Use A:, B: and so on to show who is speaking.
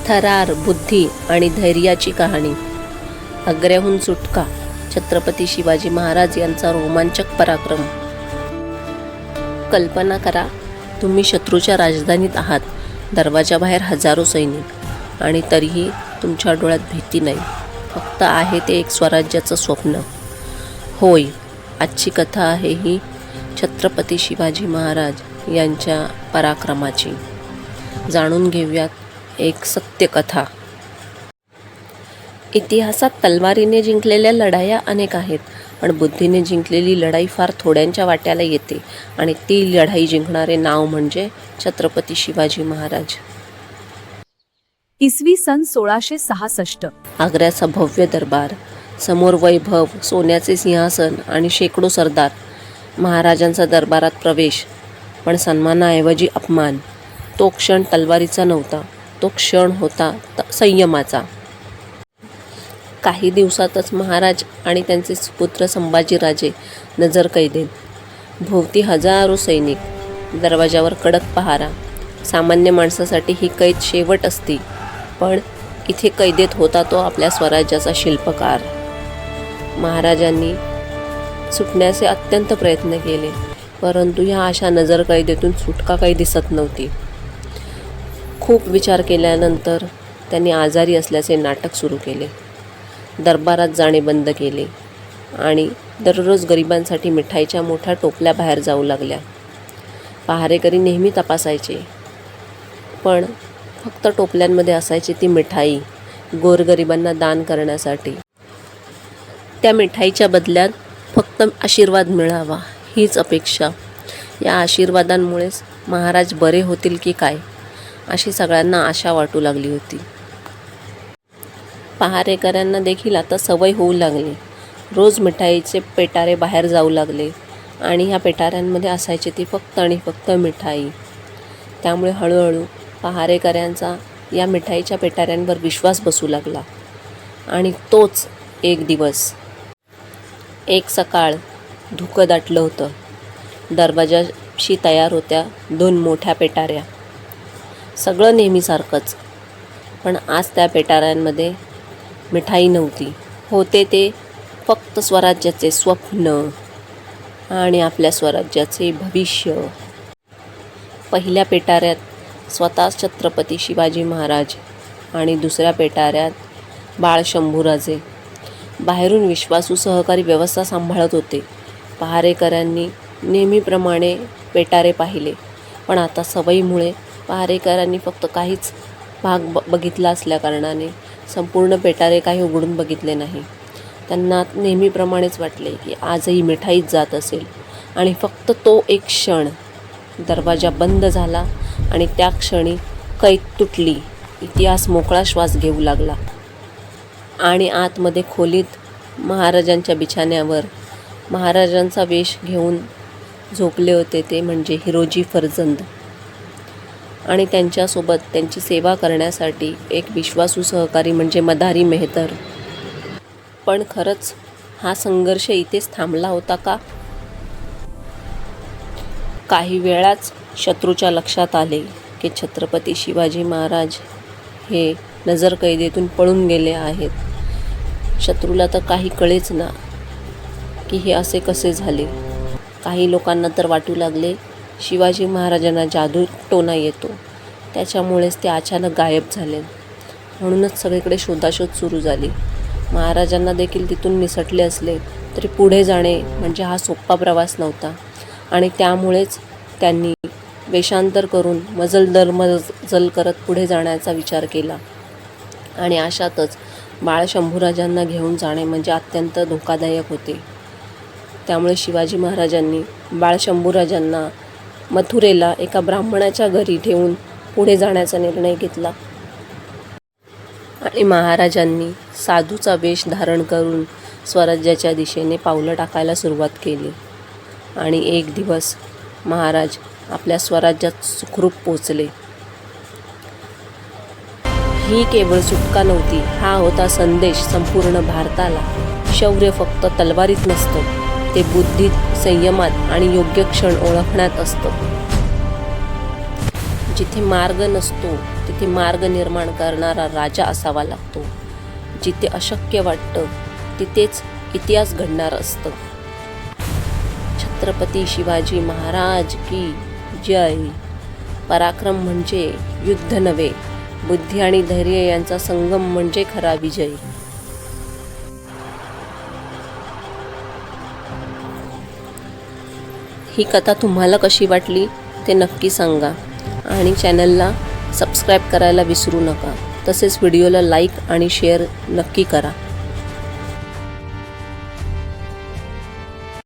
A: थरार, बुद्धी आणि धैर्याची कहाणी. आग्र्याहून सुटका, छत्रपती शिवाजी महाराज यांचा रोमांचक पराक्रम. कल्पना करा, तुम्ही शत्रूच्या राजधानीत आहात. दरवाजाबाहेर हजारो सैनिक आणि तरीही तुमच्या डोळ्यात भीती नाही. फक्त आहे ते एक स्वराज्याचं स्वप्न. होय, आजची कथा आहे ही छत्रपती शिवाजी महाराज यांच्या पराक्रमाची. जाणून घेऊयात एक सत्यकथा. इतिहासात तलवारीने जिंकलेल्या लढाया अनेक आहेत, पण बुद्धीने जिंकलेली लढाई फार थोड्यांच्या वाट्याला येते आणि ती लढाई जिंकणारे नाव म्हणजे छत्रपती शिवाजी महाराज.
B: इसवी सन 1666.
A: आग्र्याचा भव्य दरबार, समोर वैभव, सोन्याचे सिंहासन आणि शेकडो सरदार. महाराजांचा दरबारात प्रवेश, पण सन्मानाऐवजी अपमान. तो क्षण तलवारीचा नव्हता, तो क्षण होता संयमाचा. काही दिवसातच महाराज आणि त्यांचे सुपुत्र संभाजीराजे नजरकैदेत. भोवती हजारो सैनिक, दरवाजावर कडक पहारा. सामान्य माणसासाठी ही कैद शेवट असती, पण इथे कैदेत होता तो आपल्या स्वराज्याचा शिल्पकार. महाराजांनी सुटण्याचे अत्यंत प्रयत्न केले, परंतु ह्या अशा नजरकैदेतून सुटका काही दिसत नव्हती. खूप विचार केल्यानंतर त्यांनी आजारी असल्याचे नाटक सुरू केले. दरबारात जाणे बंद केले आणि दररोज गरिबांसाठी मिठाईच्या मोठ्या टोपल्या बाहेर जाऊ लागल्या. पहारेकरी नेहमी तपासायचे, पण फक्त टोपल्यांमध्ये असायची ती मिठाई गोरगरिबांना दान करण्यासाठी. त्या मिठाईच्या बदल्यात फक्त आशीर्वाद मिळावा हीच अपेक्षा. या आशीर्वादांमुळेच महाराज बरे होतील की काय अशी सगळ्यांना आशा वाटू लागली होती. पहारेकऱ्यांना देखील आता सवय होऊ लागली. रोज मिठाईचे पेटारे बाहेर जाऊ लागले आणि ह्या पेटाऱ्यांमध्ये असायची ती फक्त आणि फक्त मिठाई. त्यामुळे हळूहळू पहारेकऱ्यांचा या मिठाईच्या पेटाऱ्यांवर विश्वास बसू लागला. आणि तोच एक दिवस, एक सकाळ धुकं दाटलं होतं. दरवाजाशी तयार होत्या 2 मोठ्या पेटाऱ्या. सगळं नेहमीसारखंच, पण आज त्या पेटाऱ्यांमध्ये मिठाई नव्हती. होते ते फक्त स्वराज्याचे स्वप्न आणि आपल्या स्वराज्याचे भविष्य. पहिल्या पेटाऱ्यात स्वतः छत्रपती शिवाजी महाराज आणि दुसऱ्या पेटाऱ्यात बाळ शंभूराजे. बाहेरून विश्वासू सहकारी व्यवस्था सांभाळत होते. पहारेकऱ्यांनी नेहमीप्रमाणे पेटारे पाहिले, पण आता सवयीमुळे पहारेकरांनी फक्त काहीच भाग बघितला असल्याकारणाने संपूर्ण पेटारे काही उघडून बघितले नाही. त्यांना नेहमीप्रमाणेच वाटले की आजही मिठाईच जात असेल. आणि फक्त तो एक क्षण, दरवाजा बंद झाला आणि त्या क्षणी कैद तुटली. इतिहास मोकळा श्वास घेऊ लागला. आणि आतमध्ये खोलीत महाराजांच्या बिछाण्यावर महाराजांचा वेश घेऊन झोपले होते ते म्हणजे हिरोजी फर्जंद. आणि त्यांच्यासोबत त्यांची सेवा करण्यासाठी एक विश्वासू सहकारी म्हणजे मदारी मेहतर. पण खरंच हा संघर्ष इथेच थांबला होता का? काही वेळाच शत्रूच्या लक्षात आले की छत्रपती शिवाजी महाराज हे नजरकैदेतून पळून गेले आहेत. शत्रूला तर काही कळेच ना की हे असे कसे झाले. काही लोकांना तर वाटू लागले शिवाजी महाराजांना जादू टोना येतो, त्याच्यामुळेच ते अचानक गायब झाले. म्हणूनच सगळीकडे शोधाशोध सुरू झाली. महाराजांना देखील तिथून निसटले असले तरी पुढे जाणे म्हणजे हा सोपा प्रवास नव्हता आणि त्यामुळेच त्यांनी वेषांतर करून मजल दरमजल करत पुढे जाण्याचा विचार केला. आणि अशातच बाळ शंभूराजांना घेऊन जाणे म्हणजे अत्यंत धोकादायक होते. त्यामुळे शिवाजी महाराजांनी बाळ शंभूराजांना मथुरेला एका ब्राह्मणाच्या घरी ठेवून पुढे जाण्याचा निर्णय घेतला. आणि महाराजांनी साधूचा वेश धारण करून स्वराज्याच्या दिशेने पावलं टाकायला सुरुवात केली. आणि एक दिवस महाराज आपल्या स्वराज्यात सुखरूप पोचले. ही केवळ सुटका नव्हती, हा होता संदेश संपूर्ण भारताला. शौर्य फक्त तलवारीत नसतं, ते बुद्धीत, संयमात आणि योग्य क्षण ओळखण्यात असतं. जिथे मार्ग नसतो तिथे मार्ग निर्माण करणारा राजा असावा लागतो. जिथे अशक्य वाटतं तिथेच इतिहास घडणार असतं. छत्रपती शिवाजी महाराज की जय. पराक्रम म्हणजे युद्ध नव्हे, बुद्धी आणि धैर्य यांचा संगम म्हणजे खरा विजय. ही कथा तुम्हाला कशी वाटली ते नक्की सांगा आणि चॅनलला सबस्क्राईब करायला विसरू नका. तसेच व्हिडिओला लाईक आणि शेअर नक्की करा.